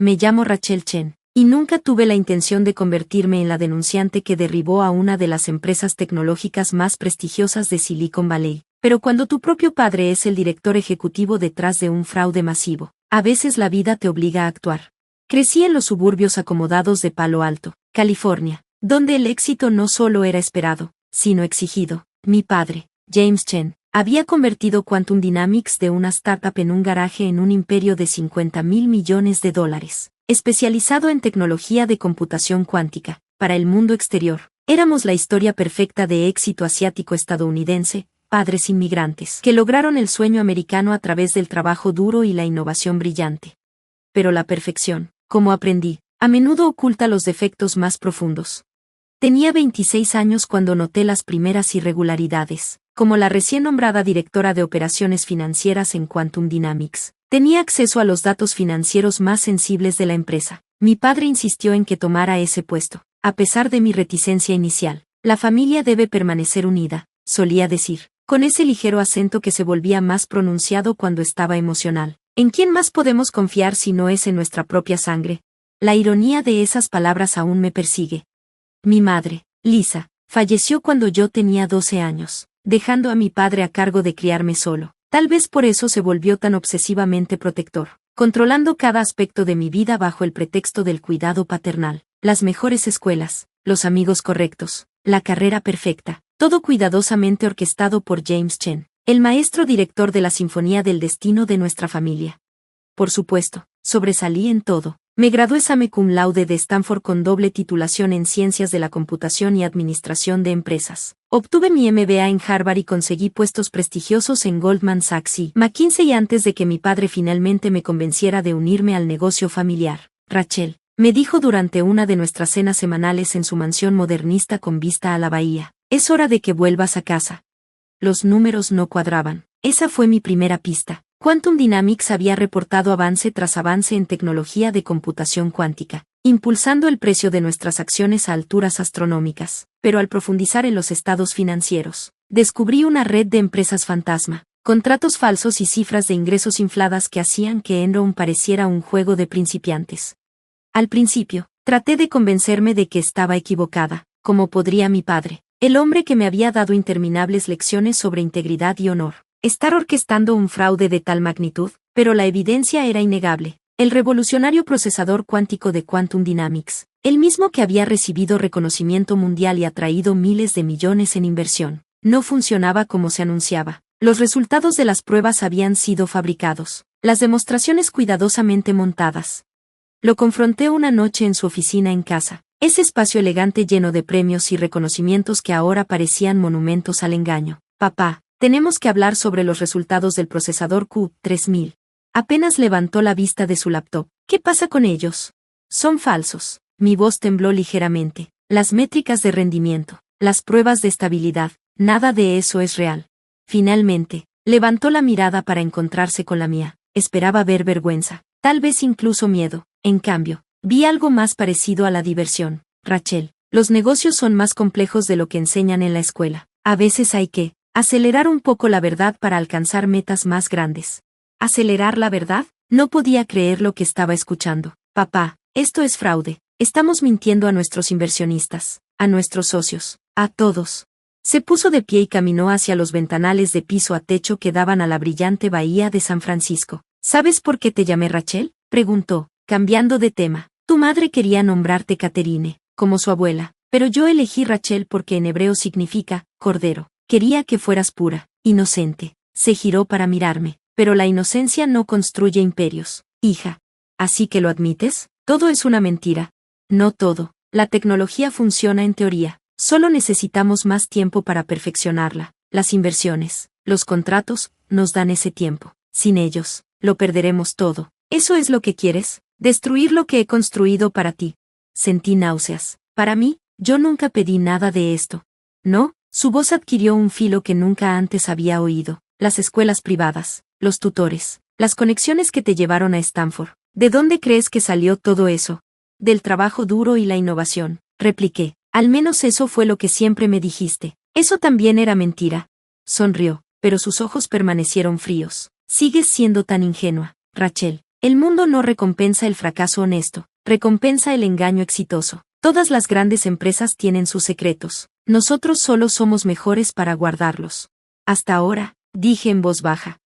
Me llamo Rachel Chen, y nunca tuve la intención de convertirme en la denunciante que derribó a una de las empresas tecnológicas más prestigiosas de Silicon Valley. Pero cuando tu propio padre es el director ejecutivo detrás de un fraude masivo, a veces la vida te obliga a actuar. Crecí en los suburbios acomodados de Palo Alto, California, donde el éxito no solo era esperado, sino exigido. Mi padre, James Chen, había convertido Quantum Dynamics de una startup en un garaje en un imperio de $50,000 millones, especializado en tecnología de computación cuántica, para el mundo exterior. Éramos la historia perfecta de éxito asiático-estadounidense, padres inmigrantes, que lograron el sueño americano a través del trabajo duro y la innovación brillante. Pero la perfección, como aprendí, a menudo oculta los defectos más profundos. Tenía 26 años cuando noté las primeras irregularidades. Como la recién nombrada directora de operaciones financieras en Quantum Dynamics, tenía acceso a los datos financieros más sensibles de la empresa. Mi padre insistió en que tomara ese puesto. A pesar de mi reticencia inicial, la familia debe permanecer unida, solía decir, con ese ligero acento que se volvía más pronunciado cuando estaba emocional. ¿En quién más podemos confiar si no es en nuestra propia sangre? La ironía de esas palabras aún me persigue. Mi madre, Lisa, falleció cuando yo tenía 12 años. Dejando a mi padre a cargo de criarme solo. Tal vez por eso se volvió tan obsesivamente protector, controlando cada aspecto de mi vida bajo el pretexto del cuidado paternal. Las mejores escuelas, los amigos correctos, la carrera perfecta, todo cuidadosamente orquestado por James Chen, el maestro director de la Sinfonía del Destino de nuestra familia. Por supuesto, sobresalí en todo. Me gradué summa cum laude de Stanford con doble titulación en Ciencias de la Computación y Administración de Empresas. Obtuve mi MBA en Harvard y conseguí puestos prestigiosos en Goldman Sachs y McKinsey antes de que mi padre finalmente me convenciera de unirme al negocio familiar. Rachel, me dijo durante una de nuestras cenas semanales en su mansión modernista con vista a la bahía, es hora de que vuelvas a casa. Los números no cuadraban. Esa fue mi primera pista. Quantum Dynamics había reportado avance tras avance en tecnología de computación cuántica, impulsando el precio de nuestras acciones a alturas astronómicas. Pero al profundizar en los estados financieros, descubrí una red de empresas fantasma, contratos falsos y cifras de ingresos infladas que hacían que Enron pareciera un juego de principiantes. Al principio, traté de convencerme de que estaba equivocada, como podría mi padre, el hombre que me había dado interminables lecciones sobre integridad y honor, estar orquestando un fraude de tal magnitud, pero la evidencia era innegable. El revolucionario procesador cuántico de Quantum Dynamics, el mismo que había recibido reconocimiento mundial y atraído miles de millones en inversión, no funcionaba como se anunciaba. Los resultados de las pruebas habían sido fabricados, las demostraciones cuidadosamente montadas. Lo confronté una noche en su oficina en casa, ese espacio elegante lleno de premios y reconocimientos que ahora parecían monumentos al engaño. Papá, tenemos que hablar sobre los resultados del procesador Q3000. Apenas levantó la vista de su laptop. ¿Qué pasa con ellos? Son falsos. Mi voz tembló ligeramente. Las métricas de rendimiento, las pruebas de estabilidad, nada de eso es real. Finalmente, levantó la mirada para encontrarse con la mía. Esperaba ver vergüenza, tal vez incluso miedo. En cambio, vi algo más parecido a la diversión. Rachel, los negocios son más complejos de lo que enseñan en la escuela. A veces hay que acelerar un poco la verdad para alcanzar metas más grandes. ¿Acelerar la verdad? No podía creer lo que estaba escuchando. Papá, esto es fraude. Estamos mintiendo a nuestros inversionistas, a nuestros socios, a todos. Se puso de pie y caminó hacia los ventanales de piso a techo que daban a la brillante bahía de San Francisco. ¿Sabes por qué te llamé Rachel?, preguntó, cambiando de tema. Tu madre quería nombrarte Catherine, como su abuela, pero yo elegí Rachel porque en hebreo significa cordero. Quería que fueras pura, inocente. Se giró para mirarme. Pero la inocencia no construye imperios, hija. ¿Así que lo admites? Todo es una mentira. No todo. La tecnología funciona en teoría. Solo necesitamos más tiempo para perfeccionarla. Las inversiones, los contratos, nos dan ese tiempo. Sin ellos, lo perderemos todo. ¿Eso es lo que quieres? Destruir lo que he construido para ti. Sentí náuseas. Para mí, yo nunca pedí nada de esto. ¿No? Su voz adquirió un filo que nunca antes había oído. Las escuelas privadas, los tutores, las conexiones que te llevaron a Stanford. ¿De dónde crees que salió todo eso? Del trabajo duro y la innovación, repliqué. Al menos eso fue lo que siempre me dijiste. Eso también era mentira. Sonrió, pero sus ojos permanecieron fríos. Sigues siendo tan ingenua, Rachel. El mundo no recompensa el fracaso honesto, recompensa el engaño exitoso. Todas las grandes empresas tienen sus secretos. Nosotros solo somos mejores para guardarlos. Hasta ahora, dije en voz baja.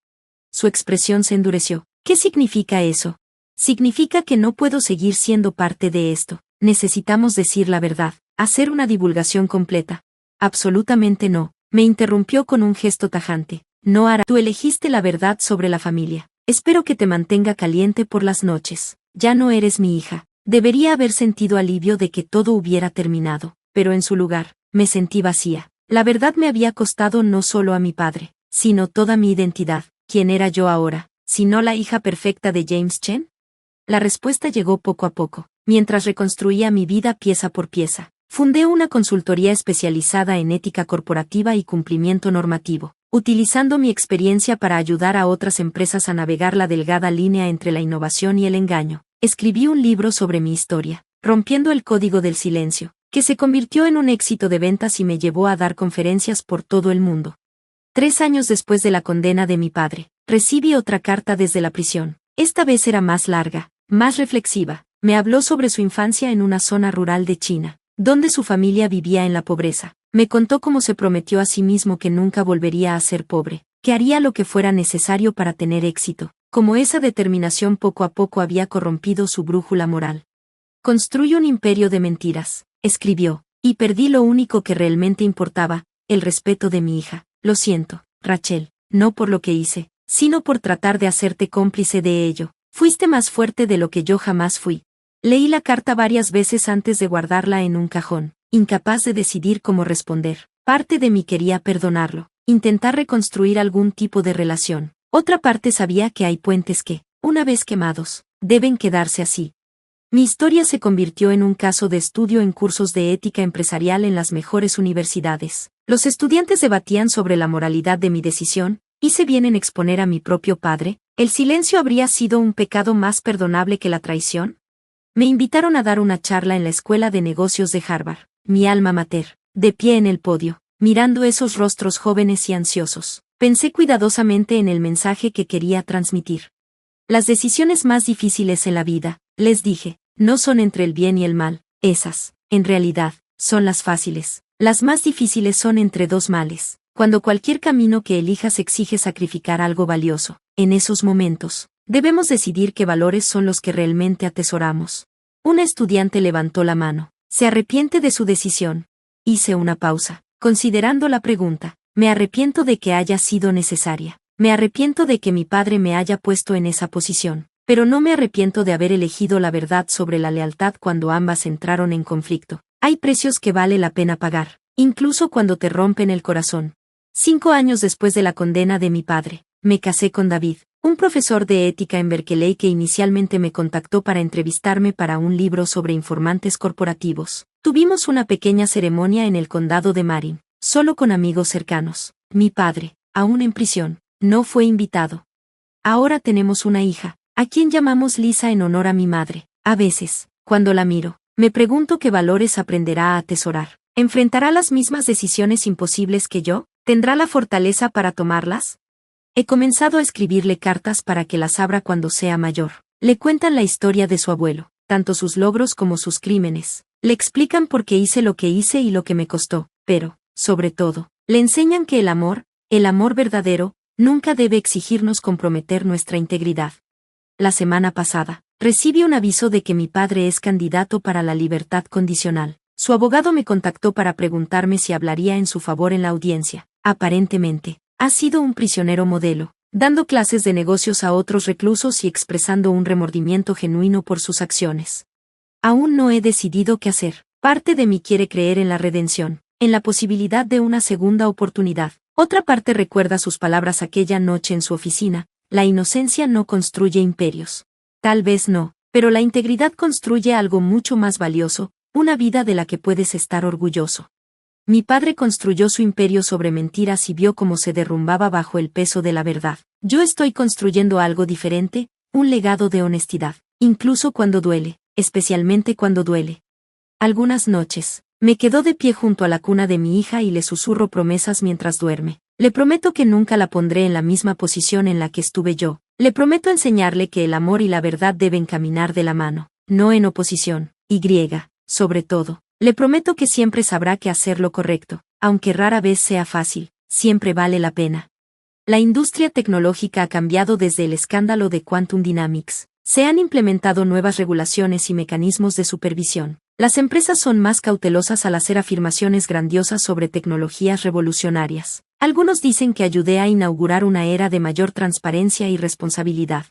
Su expresión se endureció. ¿Qué significa eso? Significa que no puedo seguir siendo parte de esto. Necesitamos decir la verdad, hacer una divulgación completa. Absolutamente no, me interrumpió con un gesto tajante. No hará. Tú elegiste la verdad sobre la familia. Espero que te mantenga caliente por las noches. Ya no eres mi hija. Debería haber sentido alivio de que todo hubiera terminado, pero en su lugar, me sentí vacía. La verdad me había costado no solo a mi padre, sino toda mi identidad. ¿Quién era yo ahora, si no la hija perfecta de James Chen? La respuesta llegó poco a poco, mientras reconstruía mi vida pieza por pieza. Fundé una consultoría especializada en ética corporativa y cumplimiento normativo, utilizando mi experiencia para ayudar a otras empresas a navegar la delgada línea entre la innovación y el engaño. Escribí un libro sobre mi historia, Rompiendo el Código del Silencio, que se convirtió en un éxito de ventas y me llevó a dar conferencias por todo el mundo. 3 años después de la condena de mi padre, recibí otra carta desde la prisión. Esta vez era más larga, más reflexiva. Me habló sobre su infancia en una zona rural de China, donde su familia vivía en la pobreza. Me contó cómo se prometió a sí mismo que nunca volvería a ser pobre, que haría lo que fuera necesario para tener éxito, como esa determinación poco a poco había corrompido su brújula moral. Construí un imperio de mentiras, escribió, y perdí lo único que realmente importaba, el respeto de mi hija. Lo siento, Rachel, no por lo que hice, sino por tratar de hacerte cómplice de ello. Fuiste más fuerte de lo que yo jamás fui. Leí la carta varias veces antes de guardarla en un cajón, incapaz de decidir cómo responder. Parte de mí quería perdonarlo, intentar reconstruir algún tipo de relación. Otra parte sabía que hay puentes que, una vez quemados, deben quedarse así. Mi historia se convirtió en un caso de estudio en cursos de ética empresarial en las mejores universidades. Los estudiantes debatían sobre la moralidad de mi decisión. ¿Hice bien en exponer a mi propio padre? ¿El silencio habría sido un pecado más perdonable que la traición? Me invitaron a dar una charla en la Escuela de Negocios de Harvard, mi alma mater, de pie en el podio, mirando esos rostros jóvenes y ansiosos. Pensé cuidadosamente en el mensaje que quería transmitir. Las decisiones más difíciles en la vida, les dije, no son entre el bien y el mal, esas, en realidad, son las fáciles. Las más difíciles son entre dos males, cuando cualquier camino que elijas exige sacrificar algo valioso. En esos momentos, debemos decidir qué valores son los que realmente atesoramos. Una estudiante levantó la mano. ¿Se arrepiente de su decisión? Hice una pausa, considerando la pregunta. Me arrepiento de que haya sido necesaria. Me arrepiento de que mi padre me haya puesto en esa posición. Pero no me arrepiento de haber elegido la verdad sobre la lealtad cuando ambas entraron en conflicto. Hay precios que vale la pena pagar, incluso cuando te rompen el corazón. 5 años después de la condena de mi padre, me casé con David, un profesor de ética en Berkeley que inicialmente me contactó para entrevistarme para un libro sobre informantes corporativos. Tuvimos una pequeña ceremonia en el condado de Marin, solo con amigos cercanos. Mi padre, aún en prisión, no fue invitado. Ahora tenemos una hija, a quien llamamos Lisa en honor a mi madre. A veces, cuando la miro, me pregunto qué valores aprenderá a atesorar. ¿Enfrentará las mismas decisiones imposibles que yo? ¿Tendrá la fortaleza para tomarlas? He comenzado a escribirle cartas para que las abra cuando sea mayor. Le cuentan la historia de su abuelo, tanto sus logros como sus crímenes. Le explican por qué hice lo que hice y lo que me costó, pero, sobre todo, le enseñan que el amor verdadero, nunca debe exigirnos comprometer nuestra integridad. La semana pasada, recibí un aviso de que mi padre es candidato para la libertad condicional. Su abogado me contactó para preguntarme si hablaría en su favor en la audiencia. Aparentemente, ha sido un prisionero modelo, dando clases de negocios a otros reclusos y expresando un remordimiento genuino por sus acciones. Aún no he decidido qué hacer. Parte de mí quiere creer en la redención, en la posibilidad de una segunda oportunidad. Otra parte recuerda sus palabras aquella noche en su oficina: la inocencia no construye imperios. Tal vez no, pero la integridad construye algo mucho más valioso, una vida de la que puedes estar orgulloso. Mi padre construyó su imperio sobre mentiras y vio cómo se derrumbaba bajo el peso de la verdad. Yo estoy construyendo algo diferente, un legado de honestidad, incluso cuando duele, especialmente cuando duele. Algunas noches, me quedo de pie junto a la cuna de mi hija y le susurro promesas mientras duerme. Le prometo que nunca la pondré en la misma posición en la que estuve yo, Le prometo enseñarle que el amor y la verdad deben caminar de la mano, no en oposición. Sobre todo, le prometo que siempre sabrá que hacer lo correcto, aunque rara vez sea fácil, siempre vale la pena. La industria tecnológica ha cambiado desde el escándalo de Quantum Dynamics. Se han implementado nuevas regulaciones y mecanismos de supervisión. Las empresas son más cautelosas al hacer afirmaciones grandiosas sobre tecnologías revolucionarias. Algunos dicen que ayudé a inaugurar una era de mayor transparencia y responsabilidad.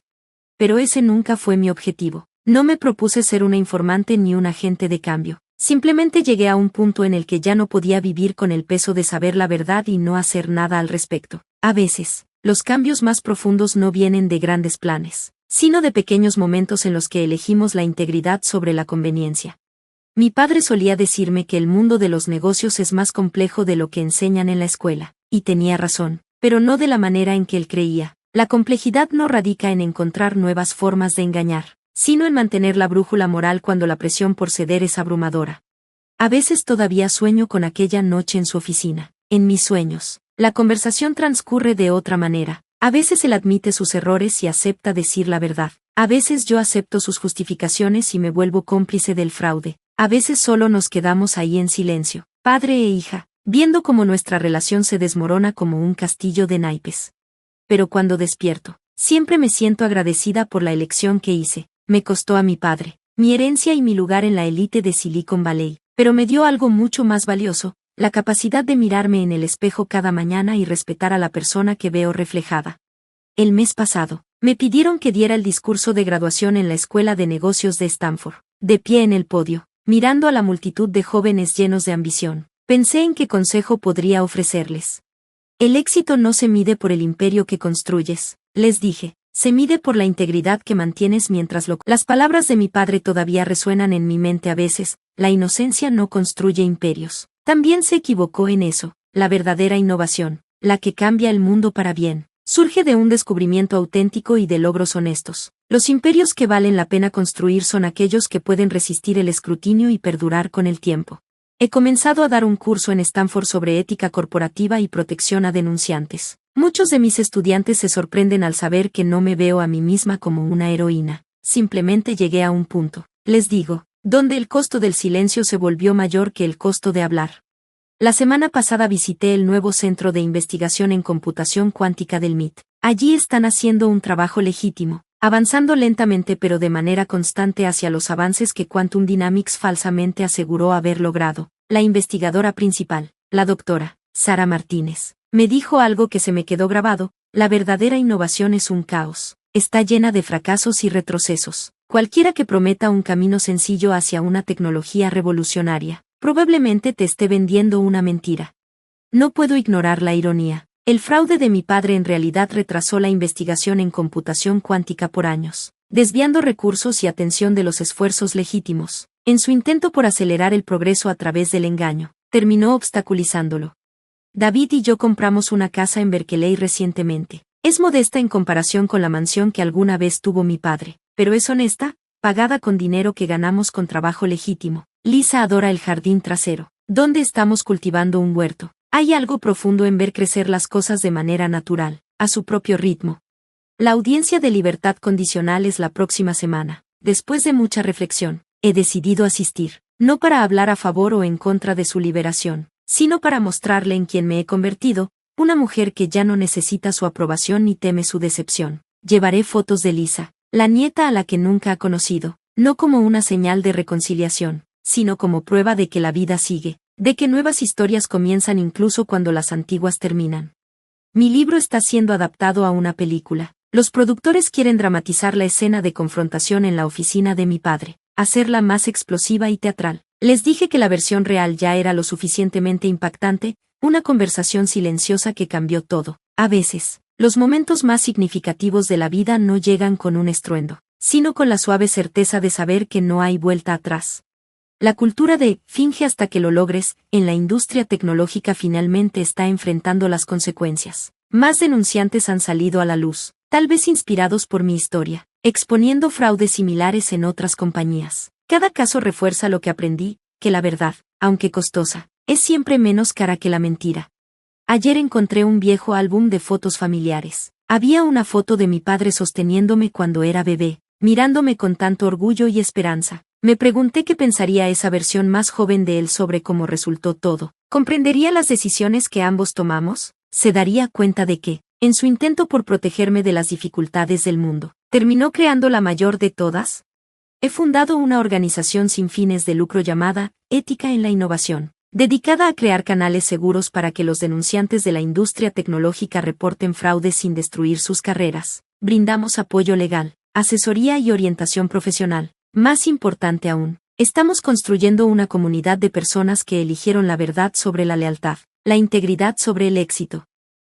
Pero ese nunca fue mi objetivo. No me propuse ser una informante ni un agente de cambio. Simplemente llegué a un punto en el que ya no podía vivir con el peso de saber la verdad y no hacer nada al respecto. A veces, los cambios más profundos no vienen de grandes planes, sino de pequeños momentos en los que elegimos la integridad sobre la conveniencia. Mi padre solía decirme que el mundo de los negocios es más complejo de lo que enseñan en la escuela, y tenía razón, pero no de la manera en que él creía. La complejidad no radica en encontrar nuevas formas de engañar, sino en mantener la brújula moral cuando la presión por ceder es abrumadora. A veces todavía sueño con aquella noche en su oficina. En mis sueños, la conversación transcurre de otra manera. A veces él admite sus errores y acepta decir la verdad. A veces yo acepto sus justificaciones y me vuelvo cómplice del fraude. A veces solo nos quedamos ahí en silencio, padre e hija, viendo cómo nuestra relación se desmorona como un castillo de naipes. Pero cuando despierto, siempre me siento agradecida por la elección que hice. Me costó a mi padre, mi herencia y mi lugar en la élite de Silicon Valley, pero me dio algo mucho más valioso, la capacidad de mirarme en el espejo cada mañana y respetar a la persona que veo reflejada. El mes pasado, me pidieron que diera el discurso de graduación en la Escuela de Negocios de Stanford. De pie en el podio, mirando a la multitud de jóvenes llenos de ambición, pensé en qué consejo podría ofrecerles. El éxito no se mide por el imperio que construyes, les dije. Se mide por la integridad que mantienes mientras lo... Las palabras de mi padre todavía resuenan en mi mente a veces. La inocencia no construye imperios. También se equivocó en eso. La verdadera innovación, la que cambia el mundo para bien, surge de un descubrimiento auténtico y de logros honestos. Los imperios que valen la pena construir son aquellos que pueden resistir el escrutinio y perdurar con el tiempo. He comenzado a dar un curso en Stanford sobre ética corporativa y protección a denunciantes. Muchos de mis estudiantes se sorprenden al saber que no me veo a mí misma como una heroína. Simplemente llegué a un punto, les digo, donde el costo del silencio se volvió mayor que el costo de hablar. La semana pasada visité el nuevo Centro de Investigación en Computación Cuántica del MIT. Allí están haciendo un trabajo legítimo, avanzando lentamente pero de manera constante hacia los avances que Quantum Dynamics falsamente aseguró haber logrado. La investigadora principal, la doctora Sara Martínez, me dijo algo que se me quedó grabado: la verdadera innovación es un caos. Está llena de fracasos y retrocesos. Cualquiera que prometa un camino sencillo hacia una tecnología revolucionaria, probablemente te esté vendiendo una mentira. No puedo ignorar la ironía. El fraude de mi padre en realidad retrasó la investigación en computación cuántica por años, desviando recursos y atención de los esfuerzos legítimos. En su intento por acelerar el progreso a través del engaño, terminó obstaculizándolo. David y yo compramos una casa en Berkeley recientemente. Es modesta en comparación con la mansión que alguna vez tuvo mi padre, pero es honesta, pagada con dinero que ganamos con trabajo legítimo. Lisa adora el jardín trasero, donde estamos cultivando un huerto. Hay algo profundo en ver crecer las cosas de manera natural, a su propio ritmo. La audiencia de libertad condicional es la próxima semana. Después de mucha reflexión, he decidido asistir, no para hablar a favor o en contra de su liberación, sino para mostrarle en quién me he convertido, una mujer que ya no necesita su aprobación ni teme su decepción. Llevaré fotos de Lisa, la nieta a la que nunca ha conocido, no como una señal de reconciliación, sino como prueba de que la vida sigue, de que nuevas historias comienzan incluso cuando las antiguas terminan. Mi libro está siendo adaptado a una película. Los productores quieren dramatizar la escena de confrontación en la oficina de mi padre, hacerla más explosiva y teatral. Les dije que la versión real ya era lo suficientemente impactante, una conversación silenciosa que cambió todo. A veces, los momentos más significativos de la vida no llegan con un estruendo, sino con la suave certeza de saber que no hay vuelta atrás. La cultura de «finge hasta que lo logres» en la industria tecnológica finalmente está enfrentando las consecuencias. Más denunciantes han salido a la luz, tal vez inspirados por mi historia, exponiendo fraudes similares en otras compañías. Cada caso refuerza lo que aprendí, que la verdad, aunque costosa, es siempre menos cara que la mentira. Ayer encontré un viejo álbum de fotos familiares. Había una foto de mi padre sosteniéndome cuando era bebé, mirándome con tanto orgullo y esperanza. Me pregunté qué pensaría esa versión más joven de él sobre cómo resultó todo. ¿Comprendería las decisiones que ambos tomamos? ¿Se daría cuenta de que, en su intento por protegerme de las dificultades del mundo, terminó creando la mayor de todas? He fundado una organización sin fines de lucro llamada Ética en la Innovación, dedicada a crear canales seguros para que los denunciantes de la industria tecnológica reporten fraudes sin destruir sus carreras. Brindamos apoyo legal, asesoría y orientación profesional. Más importante aún, estamos construyendo una comunidad de personas que eligieron la verdad sobre la lealtad, la integridad sobre el éxito.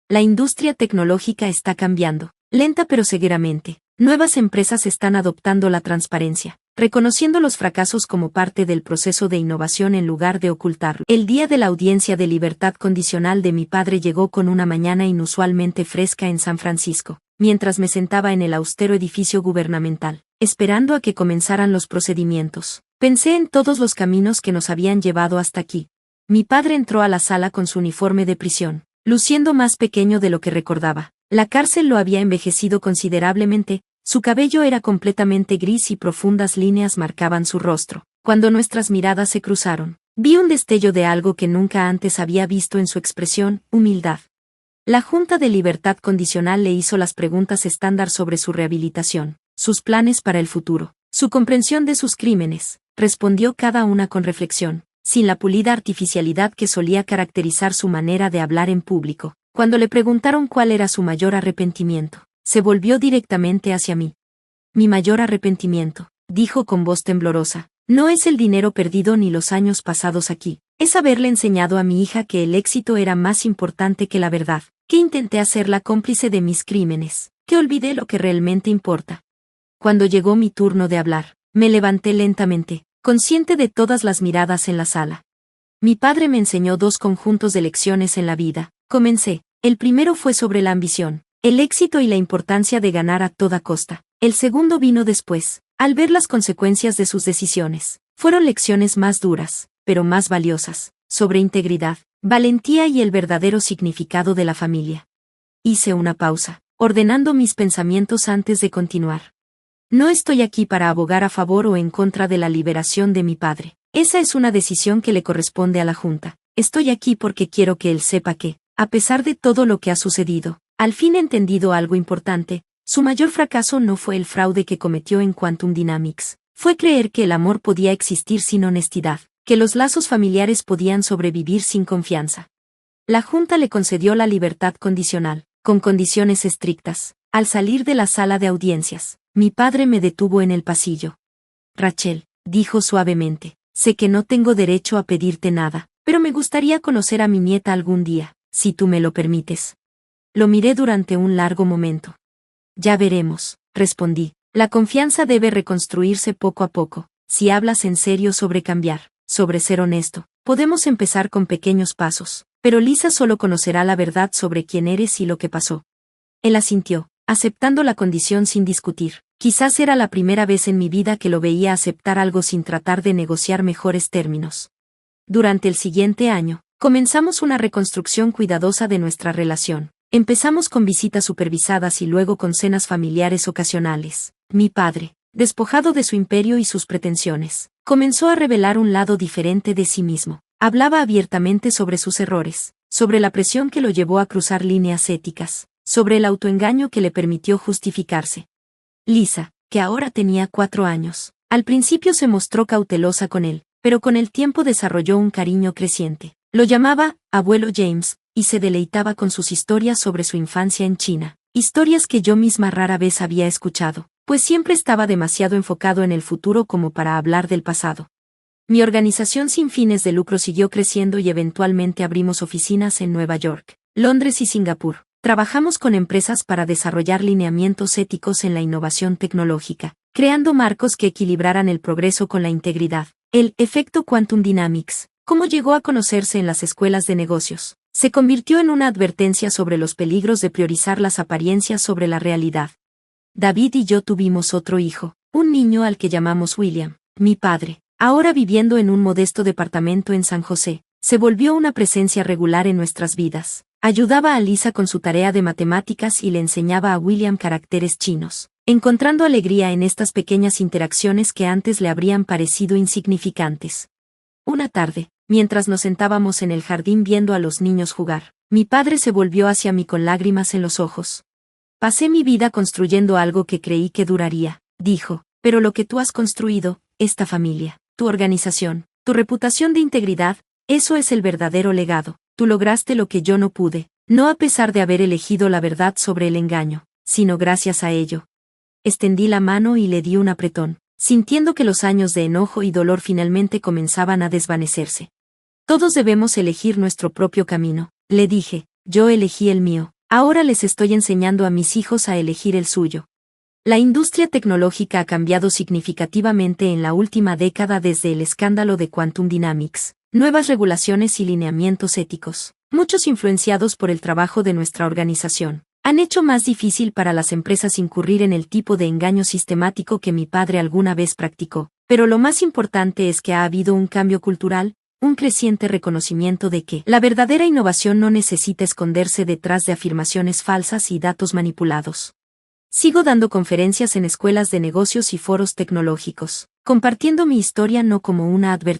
La industria tecnológica está cambiando, lenta pero seguidamente. Nuevas empresas están adoptando la transparencia, reconociendo los fracasos como parte del proceso de innovación en lugar de ocultarlo. El día de la audiencia de libertad condicional de mi padre llegó con una mañana inusualmente fresca en San Francisco, mientras me sentaba en el austero edificio gubernamental, esperando a que comenzaran los procedimientos. Pensé en todos los caminos que nos habían llevado hasta aquí. Mi padre entró a la sala con su uniforme de prisión, luciendo más pequeño de lo que recordaba. La cárcel lo había envejecido considerablemente. Su cabello era completamente gris y profundas líneas marcaban su rostro. Cuando nuestras miradas se cruzaron, vi un destello de algo que nunca antes había visto en su expresión: humildad. La Junta de Libertad Condicional le hizo las preguntas estándar sobre su rehabilitación, sus planes para el futuro, su comprensión de sus crímenes. Respondió cada una con reflexión, sin la pulida artificialidad que solía caracterizar su manera de hablar en público. Cuando le preguntaron cuál era su mayor arrepentimiento, se volvió directamente hacia mí. Mi mayor arrepentimiento, dijo con voz temblorosa, no es el dinero perdido ni los años pasados aquí, es haberle enseñado a mi hija que el éxito era más importante que la verdad, que intenté hacerla cómplice de mis crímenes, que olvidé lo que realmente importa. Cuando llegó mi turno de hablar, me levanté lentamente, consciente de todas las miradas en la sala. Mi padre me enseñó dos conjuntos de lecciones en la vida. Comencé. El primero fue sobre la ambición, el éxito y la importancia de ganar a toda costa. El segundo vino después, al ver las consecuencias de sus decisiones. Fueron lecciones más duras, pero más valiosas, sobre integridad, valentía y el verdadero significado de la familia. Hice una pausa, ordenando mis pensamientos antes de continuar. No estoy aquí para abogar a favor o en contra de la liberación de mi padre. Esa es una decisión que le corresponde a la Junta. Estoy aquí porque quiero que él sepa que, a pesar de todo lo que ha sucedido, al fin he entendido algo importante. Su mayor fracaso no fue el fraude que cometió en Quantum Dynamics, fue creer que el amor podía existir sin honestidad, que los lazos familiares podían sobrevivir sin confianza. La Junta le concedió la libertad condicional, con condiciones estrictas. Al salir de la sala de audiencias, mi padre me detuvo en el pasillo. Rachel, dijo suavemente, sé que no tengo derecho a pedirte nada, pero me gustaría conocer a mi nieta algún día, si tú me lo permites. Lo miré durante un largo momento. Ya veremos, respondí. La confianza debe reconstruirse poco a poco. Si hablas en serio sobre cambiar, sobre ser honesto, podemos empezar con pequeños pasos, pero Lisa solo conocerá la verdad sobre quién eres y lo que pasó. Él asintió, aceptando la condición sin discutir. Quizás era la primera vez en mi vida que lo veía aceptar algo sin tratar de negociar mejores términos. Durante el siguiente año, comenzamos una reconstrucción cuidadosa de nuestra relación. Empezamos con visitas supervisadas y luego con cenas familiares ocasionales. Mi padre, despojado de su imperio y sus pretensiones, comenzó a revelar un lado diferente de sí mismo. Hablaba abiertamente sobre sus errores, sobre la presión que lo llevó a cruzar líneas éticas, sobre el autoengaño que le permitió justificarse. Lisa, que ahora tenía 4 años, al principio se mostró cautelosa con él, pero con el tiempo desarrolló un cariño creciente. Lo llamaba abuelo James, y se deleitaba con sus historias sobre su infancia en China, historias que yo misma rara vez había escuchado, pues siempre estaba demasiado enfocado en el futuro como para hablar del pasado. Mi organización sin fines de lucro siguió creciendo y eventualmente abrimos oficinas en Nueva York, Londres y Singapur. Trabajamos con empresas para desarrollar lineamientos éticos en la innovación tecnológica, creando marcos que equilibraran el progreso con la integridad. El efecto Quantum Dynamics, como llegó a conocerse en las escuelas de negocios, se convirtió en una advertencia sobre los peligros de priorizar las apariencias sobre la realidad. David y yo tuvimos otro hijo, un niño al que llamamos William. Mi padre, ahora viviendo en un modesto departamento en San José, se volvió una presencia regular en nuestras vidas. Ayudaba a Lisa con su tarea de matemáticas y le enseñaba a William caracteres chinos, encontrando alegría en estas pequeñas interacciones que antes le habrían parecido insignificantes. Una tarde, mientras nos sentábamos en el jardín viendo a los niños jugar, mi padre se volvió hacia mí con lágrimas en los ojos. Pasé mi vida construyendo algo que creí que duraría, dijo, pero lo que tú has construido, esta familia, tu organización, tu reputación de integridad, eso es el verdadero legado. Tú lograste lo que yo no pude, no a pesar de haber elegido la verdad sobre el engaño, sino gracias a ello. Extendí la mano y le di un apretón, sintiendo que los años de enojo y dolor finalmente comenzaban a desvanecerse. Todos debemos elegir nuestro propio camino, le dije, yo elegí el mío, ahora les estoy enseñando a mis hijos a elegir el suyo. La industria tecnológica ha cambiado significativamente en la última década desde el escándalo de Quantum Dynamics. Nuevas regulaciones y lineamientos éticos, muchos influenciados por el trabajo de nuestra organización, han hecho más difícil para las empresas incurrir en el tipo de engaño sistemático que mi padre alguna vez practicó, pero lo más importante es que ha habido un cambio cultural, un creciente reconocimiento de que la verdadera innovación no necesita esconderse detrás de afirmaciones falsas y datos manipulados. Sigo dando conferencias en escuelas de negocios y foros tecnológicos, compartiendo mi historia no como una advertencia,